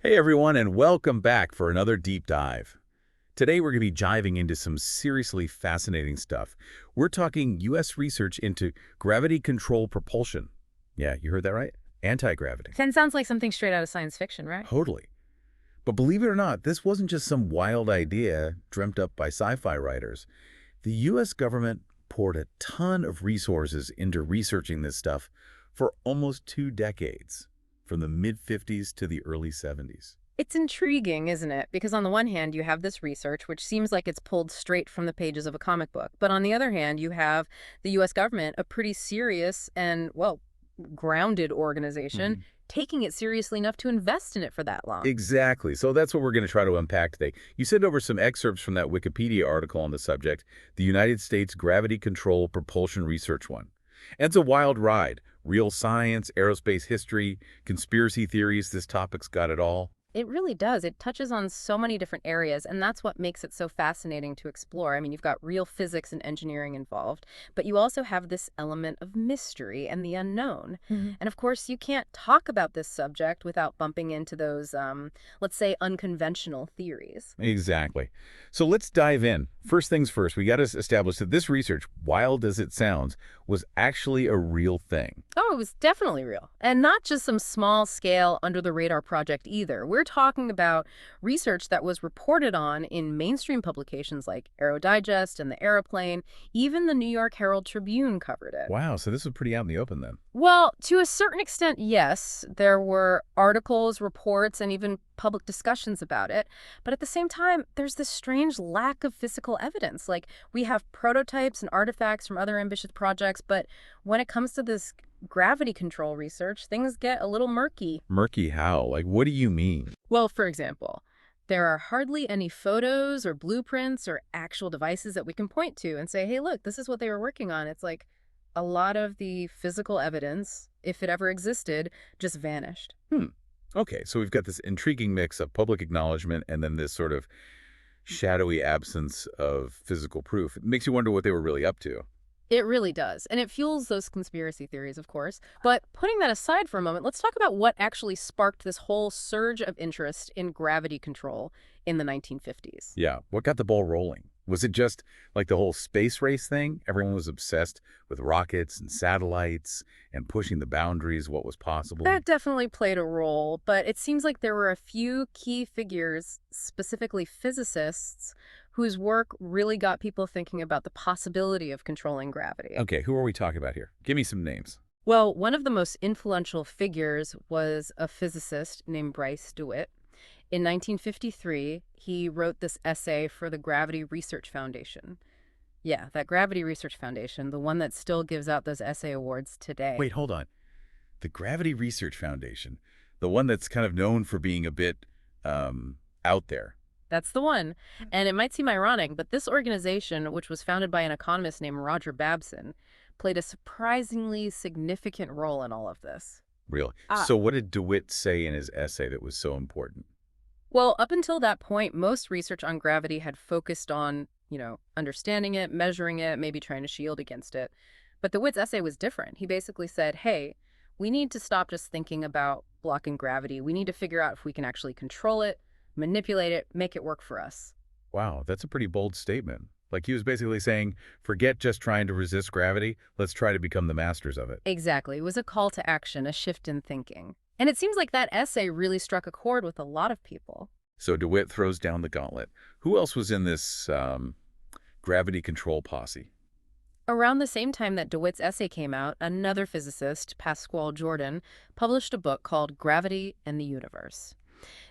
Hey everyone, and welcome back for another deep dive. Today we're going to be diving into some seriously fascinating stuff. We're talking U.S. research into gravity control propulsion. Yeah, you heard that right? Anti-gravity. That sounds like something straight out of science fiction, right? Totally. But believe it or not, this wasn't just some wild idea dreamt up by sci-fi writers. The U.S. government poured a ton of resources into researching this stuff for almost 2 decades, from the mid-50s to the early 70s. It's intriguing, isn't it? Because on the one hand, you have this research, which seems like it's pulled straight from the pages of a comic book. But on the other hand, you have the U.S. government, a pretty serious and, well, grounded organization, taking it seriously enough to invest in it for that long. Exactly. So that's what we're going to try to unpack today. You sent over some excerpts from that Wikipedia article on the subject, the United States Gravity Control Propulsion Research one. And it's a wild ride. Real science, aerospace history, conspiracy theories, this topic's got it all. It really does. It touches on so many different areas, and that's what makes it so fascinating to explore. I mean, you've got real physics and engineering involved, but you also have this element of mystery and the unknown. And of course, you can't talk about this subject without bumping into those, let's say, unconventional theories. Exactly. So let's dive in. First things first, we got to establish that this research, wild as it sounds, was actually a real thing. Oh, it was definitely real. And not just some small scale under the radar project either. We're talking about research that was reported on in mainstream publications like Aero Digest and the Aeroplane. Even the New York Herald Tribune covered it. Wow, so this was pretty out in the open then. Well, to a certain extent, yes. There were articles, reports, and even public discussions about it. But at the same time, there's this strange lack of physical evidence. Like, we have prototypes and artifacts from other ambitious projects, but when it comes to this gravity control research, things get a little murky. Murky how? Like, what do you mean? Well, for example, there are hardly any photos or blueprints or actual devices that we can point to and say, hey, look, this is what they were working on. It's like a lot of the physical evidence, if it ever existed, just vanished. Okay, so we've got this intriguing mix of public acknowledgement and then this sort of shadowy absence of physical proof. It makes you wonder what they were really up to. It really does. And it fuels those conspiracy theories, of course. But putting that aside for a moment, let's talk about what actually sparked this whole surge of interest in gravity control in the 1950s. Yeah, what got the ball rolling? Was it just like the whole space race thing? Everyone was obsessed with rockets and satellites and pushing the boundaries of what was possible. That definitely played a role, but it seems like there were a few key figures, specifically physicists, whose work really got people thinking about the possibility of controlling gravity. Okay, who are we talking about here? Give me some names. Well, one of the most influential figures was a physicist named Bryce DeWitt. In 1953, he wrote this essay for the Gravity Research Foundation. Yeah, that Gravity Research Foundation, the one that still gives out those essay awards today. Wait, hold on. The Gravity Research Foundation, the one that's kind of known for being a bit out there. That's the one. And it might seem ironic, but this organization, which was founded by an economist named Roger Babson, played a surprisingly significant role in all of this. Really? Ah. So what did DeWitt say in his essay that was so important? Well, up until that point, most research on gravity had focused on, understanding it, measuring it, maybe trying to shield against it. But DeWitt's essay was different. He basically said, hey, we need to stop just thinking about blocking gravity. We need to figure out if we can actually control it, manipulate it, make it work for us. Wow, that's a pretty bold statement. Like he was basically saying, forget just trying to resist gravity. Let's try to become the masters of it. Exactly. It was a call to action, a shift in thinking. And it seems like that essay really struck a chord with a lot of people. So DeWitt throws down the gauntlet. Who else was in this gravity control posse? Around the same time that DeWitt's essay came out, another physicist, Pascual Jordan, published a book called Gravity and the Universe.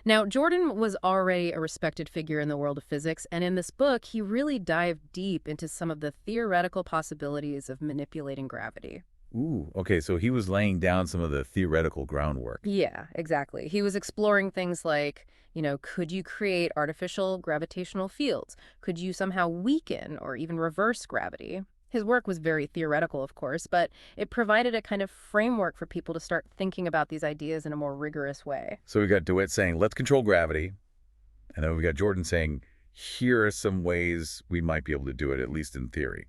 Now, Jordan was already a respected figure in the world of physics, and in this book, he really dived deep into some of the theoretical possibilities of manipulating gravity. Ooh, okay, so he was laying down some of the theoretical groundwork. Yeah, exactly. He was exploring things like, could you create artificial gravitational fields? Could you somehow weaken or even reverse gravity? His work was very theoretical, of course, but it provided a kind of framework for people to start thinking about these ideas in a more rigorous way. So we got DeWitt saying, let's control gravity. And then we got Jordan saying, here are some ways we might be able to do it, at least in theory.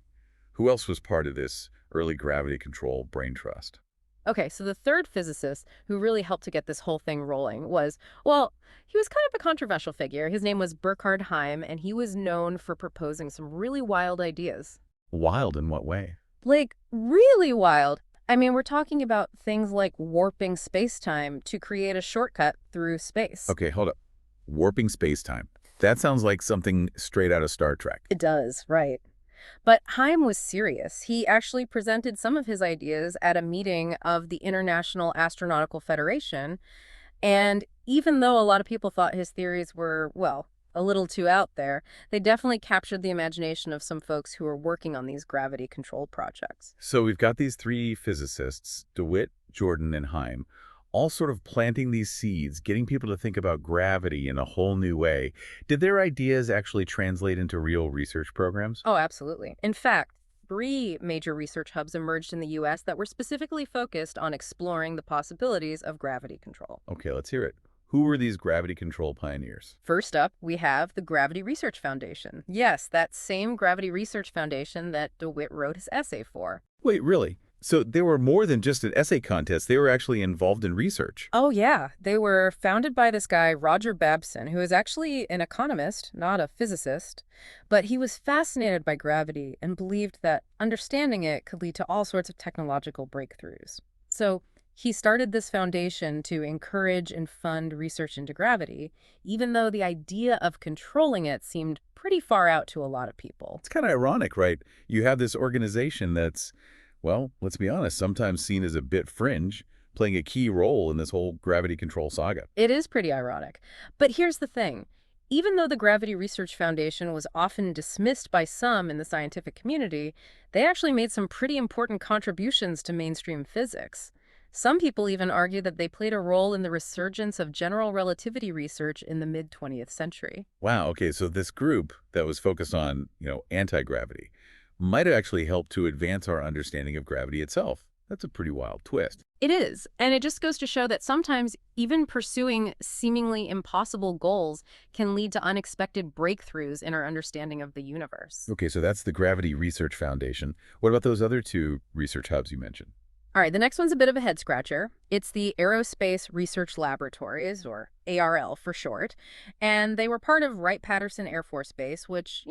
Who else was part of this early gravity control brain trust? Okay, so the third physicist who really helped to get this whole thing rolling was, well, he was kind of a controversial figure. His name was Burkhard Heim, and he was known for proposing some really wild ideas. Wild in what way? Like, really wild. I mean, we're talking about things like warping space-time to create a shortcut through space. Okay, hold up. Warping space-time. That sounds like something straight out of Star Trek. It does, right. But Heim was serious. He actually presented some of his ideas at a meeting of the International Astronautical Federation. And even though a lot of people thought his theories were, well, a little too out there, they definitely captured the imagination of some folks who were working on these gravity control projects. So we've got these three physicists, DeWitt, Jordan, and Heim, all sort of planting these seeds, getting people to think about gravity in a whole new way. Did their ideas actually translate into real research programs? Oh, absolutely. In fact, three major research hubs emerged in the U.S. that were specifically focused on exploring the possibilities of gravity control. Okay, let's hear it. Who were these gravity control pioneers? First up, we have the Gravity Research Foundation. Yes, that same Gravity Research Foundation that DeWitt wrote his essay for. Wait, really? So they were more than just an essay contest. They were actually involved in research. Oh, yeah. They were founded by this guy, Roger Babson, who is actually an economist, not a physicist. But he was fascinated by gravity and believed that understanding it could lead to all sorts of technological breakthroughs. So he started this foundation to encourage and fund research into gravity, even though the idea of controlling it seemed pretty far out to a lot of people. It's kind of ironic, right? You have this organization that's, well, let's be honest, sometimes seen as a bit fringe, playing a key role in this whole gravity control saga. It is pretty ironic. But here's the thing. Even though the Gravity Research Foundation was often dismissed by some in the scientific community, they actually made some pretty important contributions to mainstream physics. Some people even argue that they played a role in the resurgence of general relativity research in the mid-20th century. Wow, okay, so this group that was focused on, anti-gravity might have actually helped to advance our understanding of gravity itself. That's a pretty wild twist. It is, and it just goes to show that sometimes even pursuing seemingly impossible goals can lead to unexpected breakthroughs in our understanding of the universe. Okay, so that's the Gravity Research Foundation. What about those other two research hubs you mentioned? All right, the next one's a bit of a head scratcher. It's the Aerospace Research Laboratories, or ARL for short, and they were part of Wright-Patterson Air Force Base, which,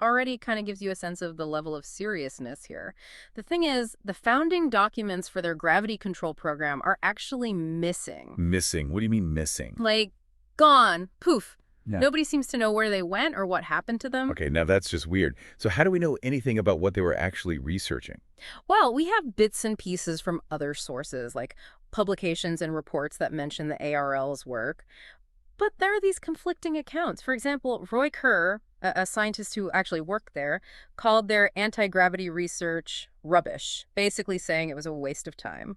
already kind of gives you a sense of the level of seriousness here. The thing is, the founding documents for their gravity control program are actually missing. Missing? What do you mean missing? Like, gone. Poof. Yeah. Nobody seems to know where they went or what happened to them. Okay, now that's just weird. So how do we know anything about what they were actually researching? Well, we have bits and pieces from other sources, like publications and reports that mention the ARL's work. But there are these conflicting accounts. For example, Roy Kerr, a scientist who actually worked there, called their anti-gravity research rubbish, basically saying it was a waste of time.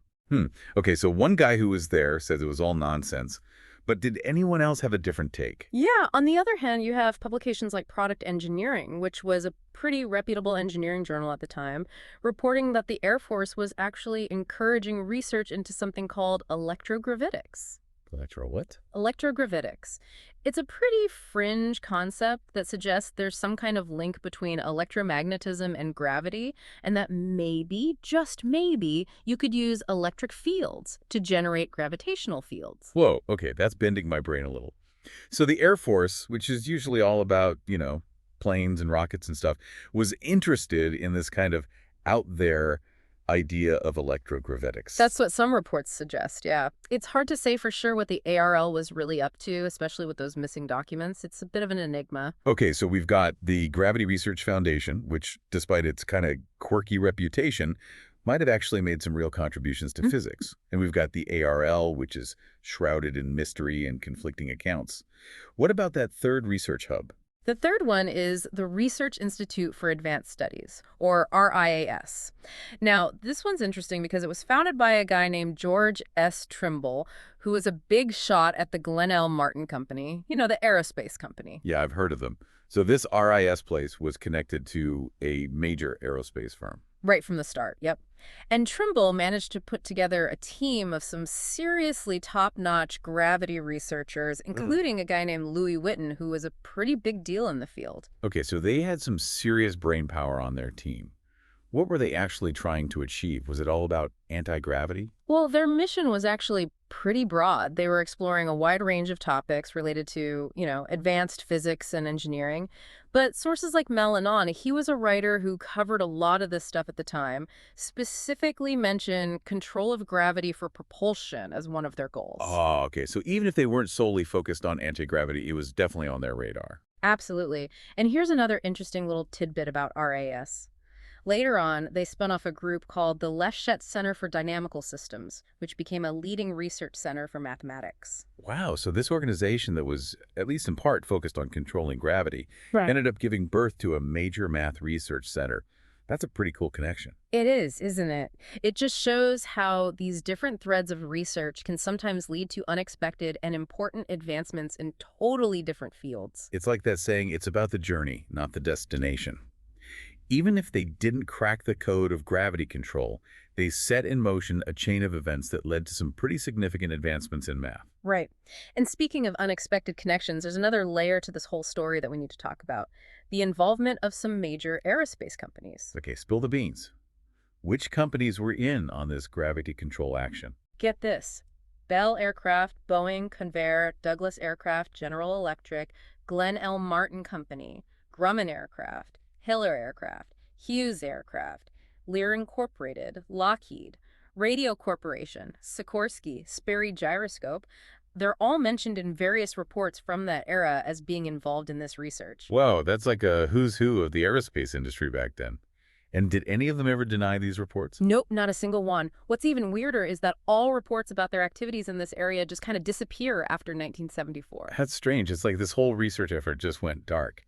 Okay, so one guy who was there says it was all nonsense. But did anyone else have a different take? Yeah, on the other hand, you have publications like Product Engineering, which was a pretty reputable engineering journal at the time, reporting that the Air Force was actually encouraging research into something called electrogravitics. Electro what? Electrogravitics. It's a pretty fringe concept that suggests there's some kind of link between electromagnetism and gravity, and that maybe, just maybe, you could use electric fields to generate gravitational fields. Whoa, okay, that's bending my brain a little. So the Air Force, which is usually all about, planes and rockets and stuff, was interested in this kind of out there idea of electrogravitics. That's what some reports suggest, yeah. It's hard to say for sure what the ARL was really up to, especially with those missing documents. It's a bit of an enigma. Okay, so we've got the Gravity Research Foundation, which, despite its kind of quirky reputation, might have actually made some real contributions to physics. And we've got the ARL, which is shrouded in mystery and conflicting accounts. What about that third research hub? The third one is the Research Institute for Advanced Studies, or RIAS. Now, this one's interesting because it was founded by a guy named George S. Trimble, who was a big shot at the Glenn Martin Company, the aerospace company. Yeah, I've heard of them. So this RIS place was connected to a major aerospace firm. Right from the start, yep. And Trimble managed to put together a team of some seriously top-notch gravity researchers, including a guy named Louis Witten, who was a pretty big deal in the field. Okay, so they had some serious brain power on their team. What were they actually trying to achieve? Was it all about anti-gravity? Well, their mission was actually pretty broad. They were exploring a wide range of topics related to, advanced physics and engineering. But sources like Melanon, he was a writer who covered a lot of this stuff at the time, specifically mentioned control of gravity for propulsion as one of their goals. Oh, okay. So even if they weren't solely focused on anti-gravity, it was definitely on their radar. Absolutely. And here's another interesting little tidbit about RAS. Later on, they spun off a group called the Leschetz Center for Dynamical Systems, which became a leading research center for mathematics. Wow, so this organization that was, at least in part, focused on controlling gravity, Right. ended up giving birth to a major math research center. That's a pretty cool connection. It is, isn't it? It just shows how these different threads of research can sometimes lead to unexpected and important advancements in totally different fields. It's like that saying, it's about the journey, not the destination. Even if they didn't crack the code of gravity control, they set in motion a chain of events that led to some pretty significant advancements in math. Right. And speaking of unexpected connections, there's another layer to this whole story that we need to talk about. The involvement of some major aerospace companies. Okay, spill the beans. Which companies were in on this gravity control action? Get this. Bell Aircraft, Boeing, Convair, Douglas Aircraft, General Electric, Glenn L. Martin Company, Grumman Aircraft, Hiller Aircraft, Hughes Aircraft, Lear Incorporated, Lockheed, Radio Corporation, Sikorsky, Sperry Gyroscope. They're all mentioned in various reports from that era as being involved in this research. Whoa, that's like a who's who of the aerospace industry back then. And did any of them ever deny these reports? Nope, not a single one. What's even weirder is that all reports about their activities in this area just kind of disappear after 1974. That's strange. It's like this whole research effort just went dark.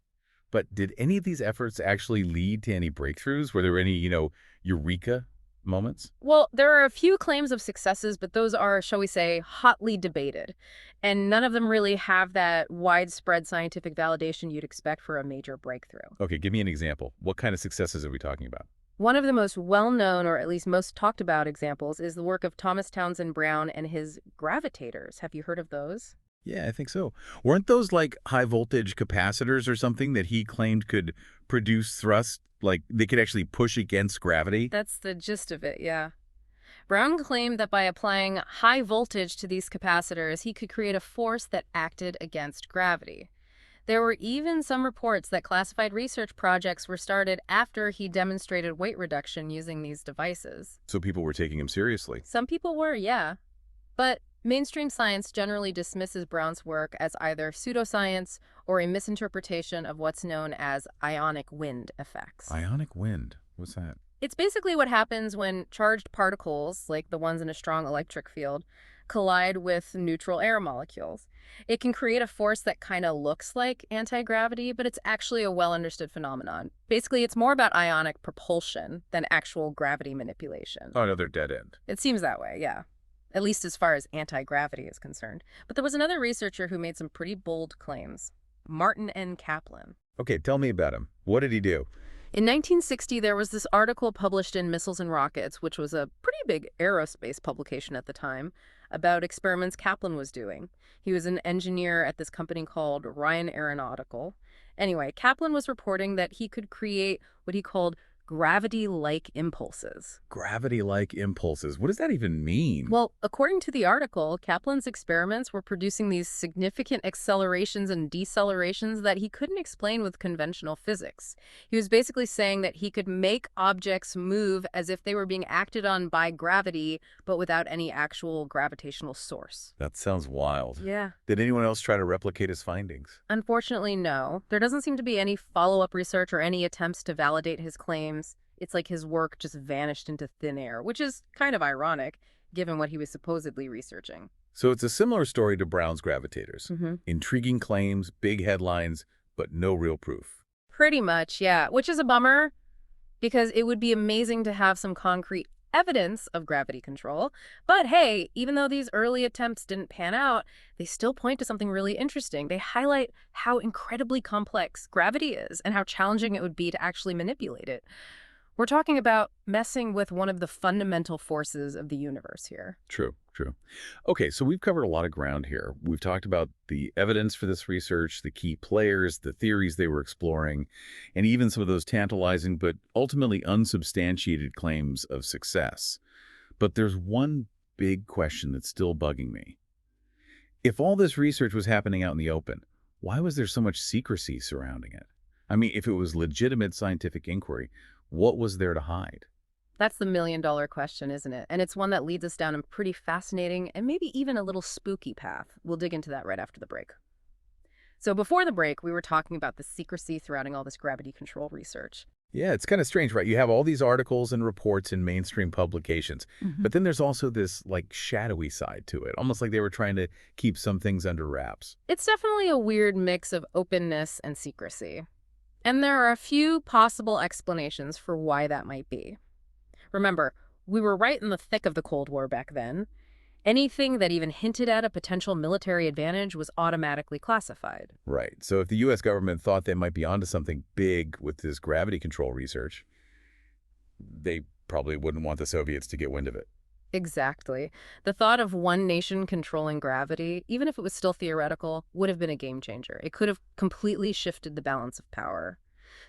But did any of these efforts actually lead to any breakthroughs? Were there any, eureka moments? Well, there are a few claims of successes, but those are, shall we say, hotly debated. And none of them really have that widespread scientific validation you'd expect for a major breakthrough. Okay, give me an example. What kind of successes are we talking about? One of the most well-known, or at least most talked about examples, is the work of Thomas Townsend Brown and his gravitators. Have you heard of those? Yeah, I think so. Weren't those like high voltage capacitors or something that he claimed could produce thrust? Like they could actually push against gravity? That's the gist of it, yeah. Brown claimed that by applying high voltage to these capacitors, he could create a force that acted against gravity. There were even some reports that classified research projects were started after he demonstrated weight reduction using these devices. So people were taking him seriously. Some people were, yeah. But mainstream science generally dismisses Brown's work as either pseudoscience or a misinterpretation of what's known as ionic wind effects. Ionic wind. What's that? It's basically what happens when charged particles, like the ones in a strong electric field, collide with neutral air molecules. It can create a force that kind of looks like anti-gravity, but it's actually a well-understood phenomenon. Basically, it's more about ionic propulsion than actual gravity manipulation. Oh, another dead end. It seems that way, yeah. At least as far as anti-gravity is concerned. But there was another researcher who made some pretty bold claims. Martin N. Kaplan. Okay, tell me about him. What did he do? In 1960, there was this article published in Missiles and Rockets, which was a pretty big aerospace publication at the time, about experiments Kaplan was doing. He was an engineer at this company called Ryan Aeronautical. Anyway, Kaplan was reporting that he could create what he called gravity-like impulses. Gravity-like impulses. What does that even mean? Well, according to the article, Kaplan's experiments were producing these significant accelerations and decelerations that he couldn't explain with conventional physics. He was basically saying that he could make objects move as if they were being acted on by gravity, but without any actual gravitational source. That sounds wild. Yeah. Did anyone else try to replicate his findings? Unfortunately, no. There doesn't seem to be any follow-up research or any attempts to validate his claims. It's like his work just vanished into thin air, which is kind of ironic, given what he was supposedly researching. So it's a similar story to Brown's gravitators. Mm-hmm. Intriguing claims, big headlines, but no real proof. Pretty much, yeah, which is a bummer, because it would be amazing to have some concrete evidence of gravity control. But hey, even though these early attempts didn't pan out, they still point to something really interesting. They highlight how incredibly complex gravity is and how challenging it would be to actually manipulate it. We're talking about messing with one of the fundamental forces of the universe here. True, true. Okay, so we've covered a lot of ground here. We've talked about the evidence for this research, the key players, the theories they were exploring, and even some of those tantalizing but ultimately unsubstantiated claims of success. But there's one big question that's still bugging me. If all this research was happening out in the open, why was there so much secrecy surrounding it? I mean, if it was legitimate scientific inquiry, what was there to hide? That's the million-dollar question, isn't it? And it's one that leads us down a pretty fascinating and maybe even a little spooky path. We'll dig into that right after the break. So before the break, we were talking about the secrecy surrounding all this gravity control research. Yeah, it's kind of strange, right? You have all these articles and reports in mainstream publications, Mhm. but then there's also this like shadowy side to it, almost like they were trying to keep some things under wraps. It's definitely a weird mix of openness and secrecy. And there are a few possible explanations for why that might be. Remember, we were right in the thick of the Cold War back then. Anything that even hinted at a potential military advantage was automatically classified. Right. So if the US government thought they might be onto something big with this gravity control research, they probably wouldn't want the Soviets to get wind of it. Exactly. The thought of one nation controlling gravity, even if it was still theoretical, would have been a game changer. It could have completely shifted the balance of power.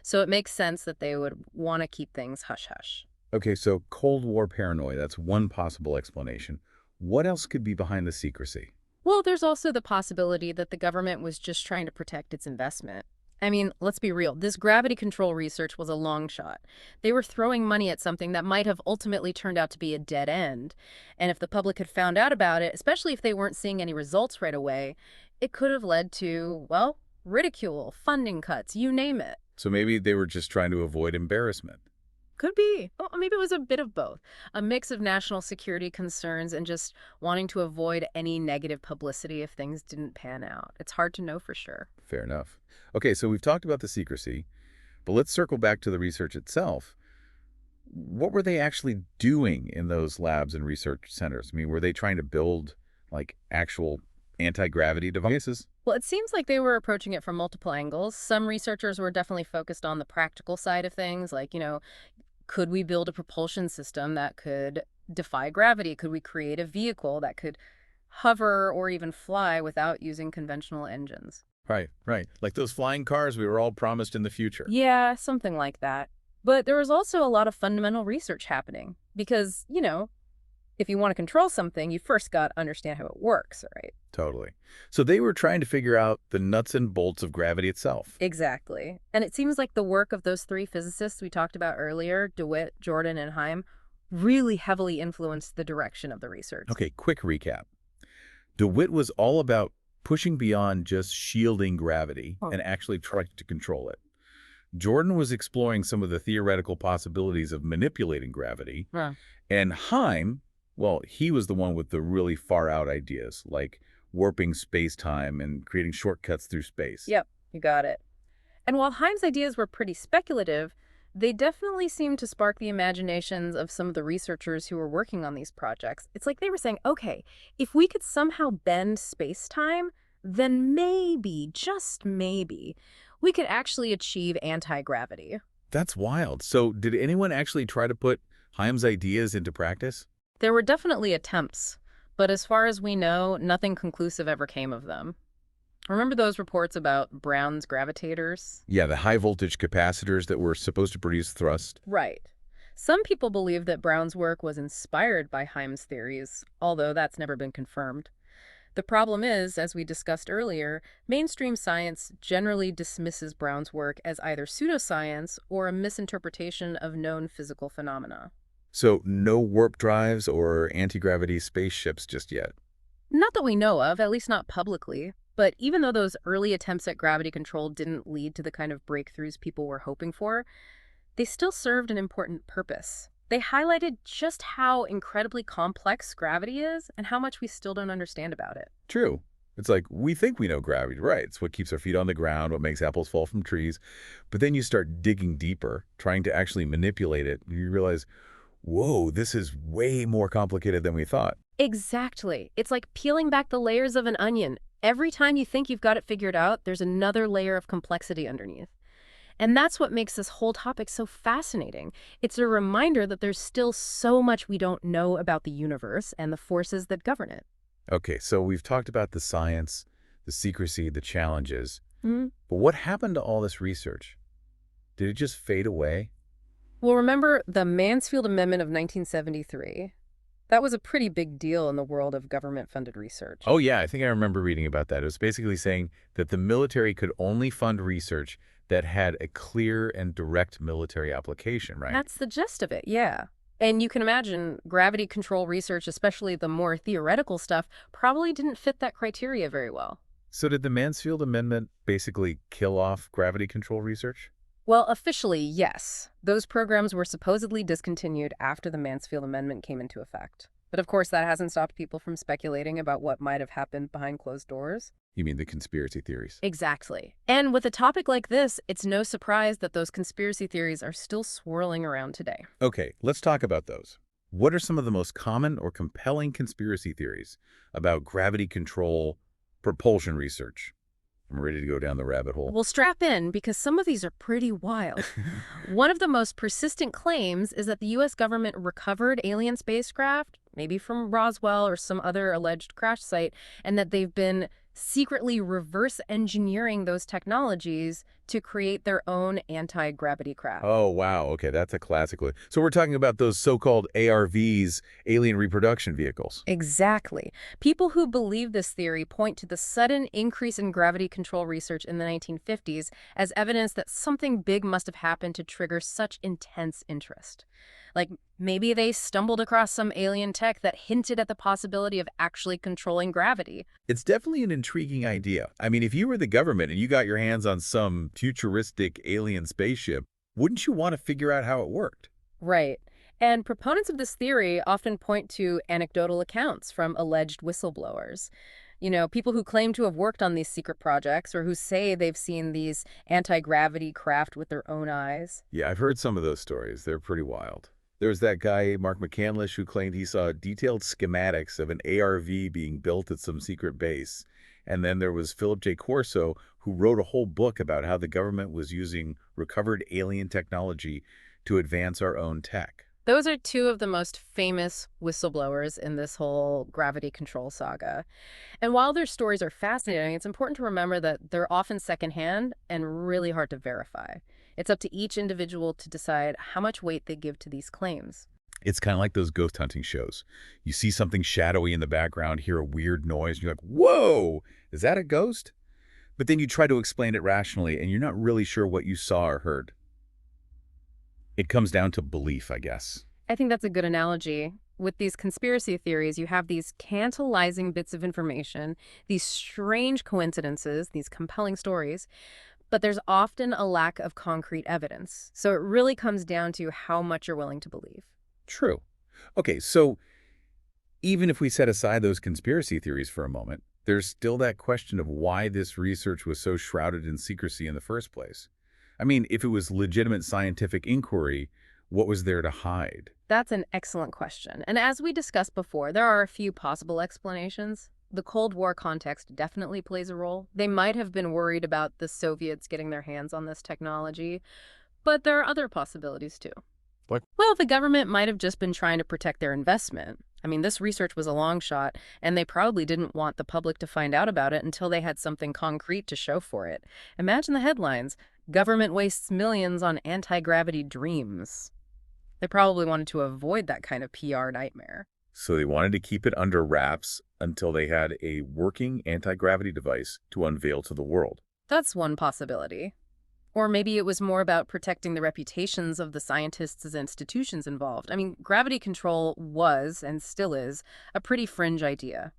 So it makes sense that they would want to keep things hush-hush. Okay, so Cold War paranoia, that's one possible explanation. What else could be behind the secrecy? Well, there's also the possibility that the government was just trying to protect its investment. I mean, let's be real. This gravity control research was a long shot. They were throwing money at something that might have ultimately turned out to be a dead end. And if the public had found out about it, especially if they weren't seeing any results right away, it could have led to, well, ridicule, funding cuts, you name it. So maybe they were just trying to avoid embarrassment. Could be. Oh, maybe it was a bit of both. A mix of national security concerns and just wanting to avoid any negative publicity if things didn't pan out. It's hard to know for sure. Fair enough. Okay, so we've talked about the secrecy, but let's circle back to the research itself. What were they actually doing in those labs and research centers? I mean, were they trying to build like actual anti-gravity devices? Well, it seems like they were approaching it from multiple angles. Some researchers were definitely focused on the practical side of things, like, could we build a propulsion system that could defy gravity? Could we create a vehicle that could hover or even fly without using conventional engines? Right, right. Like those flying cars we were all promised in the future. Yeah, something like that. But there was also a lot of fundamental research happening because, if you want to control something, you first got to understand how it works, right? Totally. So they were trying to figure out the nuts and bolts of gravity itself. Exactly. And it seems like the work of those three physicists we talked about earlier, DeWitt, Jordan, and Heim, really heavily influenced the direction of the research. Okay, quick recap. DeWitt was all about pushing beyond just shielding gravity and actually trying to control it. Jordan was exploring some of the theoretical possibilities of manipulating gravity. Yeah. And Heim, well, he was the one with the really far-out ideas, like warping space-time and creating shortcuts through space. Yep, you got it. And while Heim's ideas were pretty speculative, they definitely seemed to spark the imaginations of some of the researchers who were working on these projects. It's like they were saying, okay, if we could somehow bend space-time, then maybe, just maybe, we could actually achieve anti-gravity. That's wild. So did anyone actually try to put Heim's ideas into practice? There were definitely attempts, but as far as we know, nothing conclusive ever came of them. Remember those reports about Brown's gravitators? Yeah, the high-voltage capacitors that were supposed to produce thrust. Right. Some people believe that Brown's work was inspired by Heim's theories, although that's never been confirmed. The problem is, as we discussed earlier, mainstream science generally dismisses Brown's work as either pseudoscience or a misinterpretation of known physical phenomena. So no warp drives or anti-gravity spaceships just yet. Not that we know of, at least not publicly. But even though those early attempts at gravity control didn't lead to the kind of breakthroughs people were hoping for, they still served an important purpose. They highlighted just how incredibly complex gravity is and how much we still don't understand about it. True. It's like, we think we know gravity, right? It's what keeps our feet on the ground, what makes apples fall from trees. But then you start digging deeper, trying to actually manipulate it. You realize, whoa, this is way more complicated than we thought. Exactly. It's like peeling back the layers of an onion. Every time you think you've got it figured out, there's another layer of complexity underneath. And that's what makes this whole topic so fascinating. It's a reminder that there's still so much we don't know about the universe and the forces that govern it. Okay, so we've talked about the science, the secrecy, the challenges. Mhm. But what happened to all this research? Did it just fade away? Well, remember the Mansfield Amendment of 1973? That was a pretty big deal in the world of government-funded research. Oh, yeah, I think I remember reading about that. It was basically saying that the military could only fund research that had a clear and direct military application, right? That's the gist of it, yeah. And you can imagine gravity control research, especially the more theoretical stuff, probably didn't fit that criteria very well. So did the Mansfield Amendment basically kill off gravity control research? Well, officially, yes. Those programs were supposedly discontinued after the Mansfield Amendment came into effect. But of course, that hasn't stopped people from speculating about what might have happened behind closed doors. You mean the conspiracy theories? Exactly. And with a topic like this, it's no surprise that those conspiracy theories are still swirling around today. Okay, let's talk about those. What are some of the most common or compelling conspiracy theories about gravity control propulsion research? I'm ready to go down the rabbit hole. We'll strap in because some of these are pretty wild. One of the most persistent claims is that the U.S. government recovered alien spacecraft, maybe from Roswell or some other alleged crash site, and that they've been secretly reverse engineering those technologies to create their own anti-gravity craft. Oh, wow. Okay, that's a classic one. So we're talking about those so-called ARVs, alien reproduction vehicles. Exactly. People who believe this theory point to the sudden increase in gravity control research in the 1950s as evidence that something big must have happened to trigger such intense interest. Like maybe they stumbled across some alien tech that hinted at the possibility of actually controlling gravity. It's definitely an intriguing idea. I mean, if you were the government and you got your hands on some futuristic alien spaceship, wouldn't you want to figure out how it worked? Right. And proponents of this theory often point to anecdotal accounts from alleged whistleblowers. People who claim to have worked on these secret projects or who say they've seen these anti-gravity craft with their own eyes. Yeah, I've heard some of those stories. They're pretty wild. There was that guy, Mark McCandlish, who claimed he saw detailed schematics of an ARV being built at some secret base. And then there was Philip J. Corso, who wrote a whole book about how the government was using recovered alien technology to advance our own tech. Those are two of the most famous whistleblowers in this whole gravity control saga. And while their stories are fascinating, it's important to remember that they're often secondhand and really hard to verify. It's up to each individual to decide how much weight they give to these claims. It's kind of like those ghost hunting shows. You see something shadowy in the background, hear a weird noise, and you're like, whoa, is that a ghost? But then you try to explain it rationally, and you're not really sure what you saw or heard. It comes down to belief, I guess. I think that's a good analogy. With these conspiracy theories, you have these tantalizing bits of information, these strange coincidences, these compelling stories, but there's often a lack of concrete evidence. So it really comes down to how much you're willing to believe. True. Okay, so even if we set aside those conspiracy theories for a moment, there's still that question of why this research was so shrouded in secrecy in the first place. I mean, if it was legitimate scientific inquiry, what was there to hide? That's an excellent question. And as we discussed before, there are a few possible explanations. The Cold War context definitely plays a role. They might have been worried about the Soviets getting their hands on this technology, but there are other possibilities too. Like, Well, the government might have just been trying to protect their investment. I mean, this research was a long shot, and they probably didn't want the public to find out about it until they had something concrete to show for it. Imagine the headlines: "Government wastes millions on anti-gravity dreams." They probably wanted to avoid that kind of PR nightmare. so they wanted to keep it under wraps until they had a working anti-gravity device to unveil to the world. That's one possibility. Or maybe it was more about protecting the reputations of the scientists and institutions involved. I mean, gravity control was, and still is, a pretty fringe idea.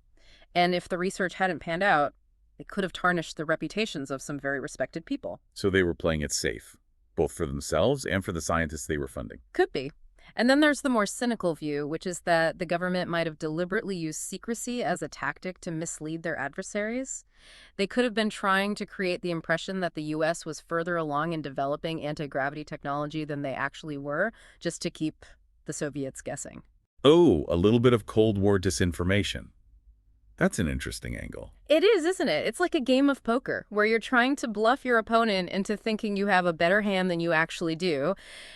And if the research hadn't panned out, it could have tarnished the reputations of some very respected people. So they were playing it safe, both for themselves and for the scientists they were funding. Could be. And then there's the more cynical view, which is that the government might have deliberately used secrecy as a tactic to mislead their adversaries. They could have been trying to create the impression that the U.S. was further along in developing anti-gravity technology than they actually were, just to keep the Soviets guessing. Oh, a little bit of Cold War disinformation. That's an interesting angle. It is, isn't it? It's like a game of poker where you're trying to bluff your opponent into thinking you have a better hand than you actually do.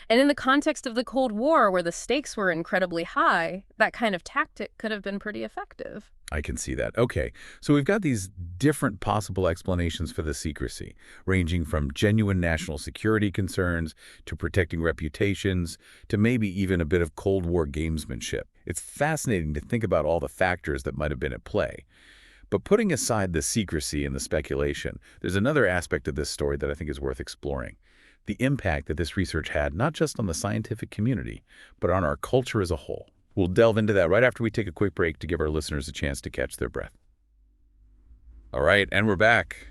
And in the context of the Cold War, where the stakes were incredibly high, that kind of tactic could have been pretty effective. I can see that. Okay, so we've got these different possible explanations for the secrecy, ranging from genuine national security concerns to protecting reputations to maybe even a bit of Cold War gamesmanship. It's fascinating to think about all the factors that might have been at play. But putting aside the secrecy and the speculation, there's another aspect of this story that I think is worth exploring. The impact that this research had not just on the scientific community, but on our culture as a whole. We'll delve into that right after we take a quick break to give our listeners a chance to catch their breath. All right, and we're back.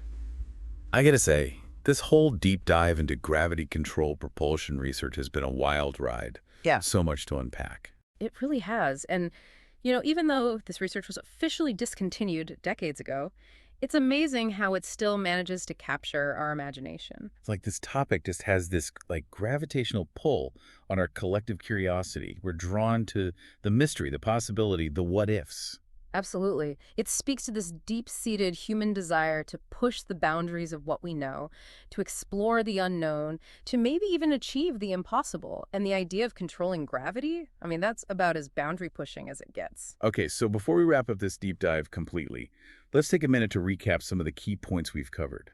I gotta say, this whole deep dive into gravity control propulsion research has been a wild ride. Yeah. So much to unpack. It really has. And, even though this research was officially discontinued decades ago, it's amazing how it still manages to capture our imagination. It's like this topic just has this gravitational pull on our collective curiosity. We're drawn to the mystery, the possibility, the what ifs. Absolutely. It speaks to this deep-seated human desire to push the boundaries of what we know, to explore the unknown, to maybe even achieve the impossible. And the idea of controlling gravity, I mean, that's about as boundary pushing as it gets. Okay, so before we wrap up this deep dive completely, let's take a minute to recap some of the key points we've covered.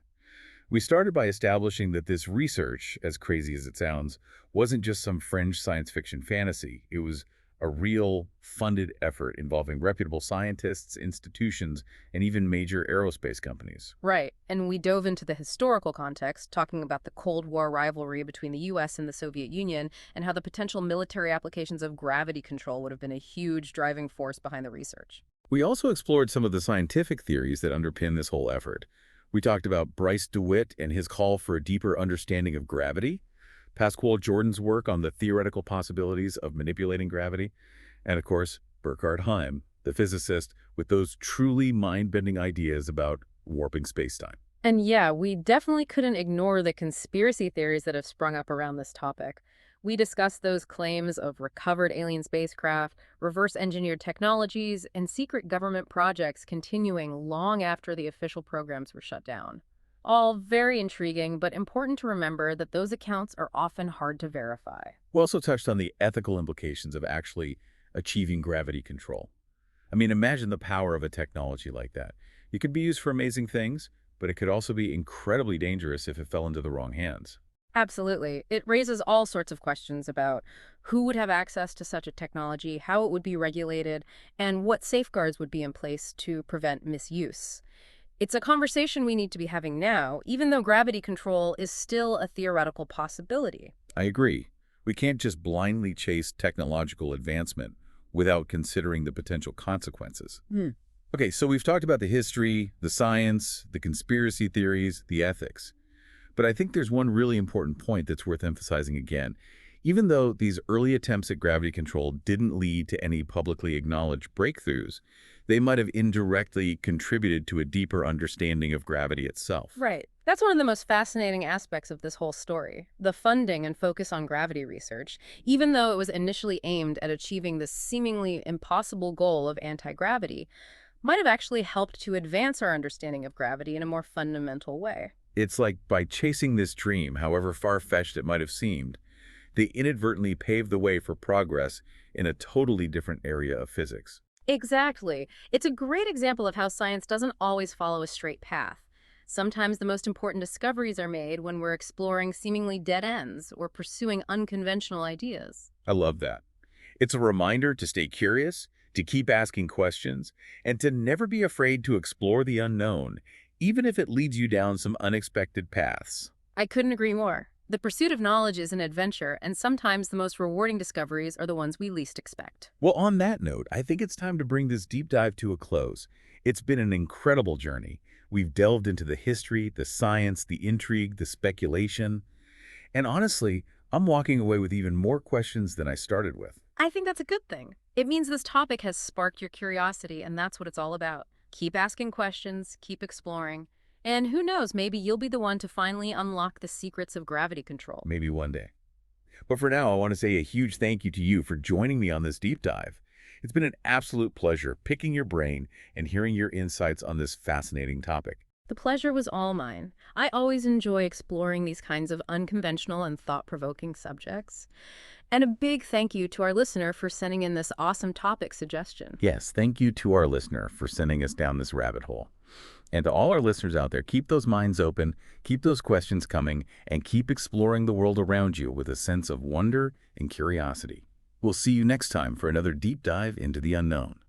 We started by establishing that this research, as crazy as it sounds, wasn't just some fringe science fiction fantasy. It was a real, funded effort involving reputable scientists, institutions, and even major aerospace companies. Right. And we dove into the historical context, talking about the Cold War rivalry between the US and the Soviet Union, and how the potential military applications of gravity control would have been a huge driving force behind the research. We also explored some of the scientific theories that underpin this whole effort. We talked about Bryce DeWitt and his call for a deeper understanding of gravity, Pascual Jordan's work on the theoretical possibilities of manipulating gravity, and of course, Burkhard Heim, the physicist with those truly mind-bending ideas about warping spacetime. And yeah, we definitely couldn't ignore the conspiracy theories that have sprung up around this topic. We discussed those claims of recovered alien spacecraft, reverse-engineered technologies, and secret government projects continuing long after the official programs were shut down. All very intriguing, but important to remember that those accounts are often hard to verify. We also touched on the ethical implications of actually achieving gravity control. I mean, imagine the power of a technology like that. It could be used for amazing things, but it could also be incredibly dangerous if it fell into the wrong hands. Absolutely. It raises all sorts of questions about who would have access to such a technology, how it would be regulated, and what safeguards would be in place to prevent misuse. It's a conversation we need to be having now, even though gravity control is still a theoretical possibility. I agree. We can't just blindly chase technological advancement without considering the potential consequences. Okay, so we've talked about the history, the science, the conspiracy theories, the ethics. But I think there's one really important point that's worth emphasizing again. Even though these early attempts at gravity control didn't lead to any publicly acknowledged breakthroughs, they might have indirectly contributed to a deeper understanding of gravity itself. Right. That's one of the most fascinating aspects of this whole story. The funding and focus on gravity research, even though it was initially aimed at achieving this seemingly impossible goal of anti-gravity, might have actually helped to advance our understanding of gravity in a more fundamental way. It's like by chasing this dream, however far-fetched it might have seemed, they inadvertently paved the way for progress in a totally different area of physics. Exactly. It's a great example of how science doesn't always follow a straight path. Sometimes the most important discoveries are made when we're exploring seemingly dead ends or pursuing unconventional ideas. I love that. It's a reminder to stay curious, to keep asking questions, and to never be afraid to explore the unknown, even if it leads you down some unexpected paths. I couldn't agree more. The pursuit of knowledge is an adventure, and sometimes the most rewarding discoveries are the ones we least expect. Well, on that note, I think it's time to bring this deep dive to a close. It's been an incredible journey. We've delved into the history, the science, the intrigue, the speculation. And honestly, I'm walking away with even more questions than I started with. I think that's a good thing. It means this topic has sparked your curiosity, and that's what it's all about. Keep asking questions, keep exploring. And who knows, maybe you'll be the one to finally unlock the secrets of gravity control. Maybe one day. But for now, I want to say a huge thank you to you for joining me on this deep dive. It's been an absolute pleasure picking your brain and hearing your insights on this fascinating topic. The pleasure was all mine. I always enjoy exploring these kinds of unconventional and thought-provoking subjects. And a big thank you to our listener for sending in this awesome topic suggestion. Yes, thank you to our listener for sending us down this rabbit hole. And to all our listeners out there, keep those minds open, keep those questions coming, and keep exploring the world around you with a sense of wonder and curiosity. We'll see you next time for another deep dive into the unknown.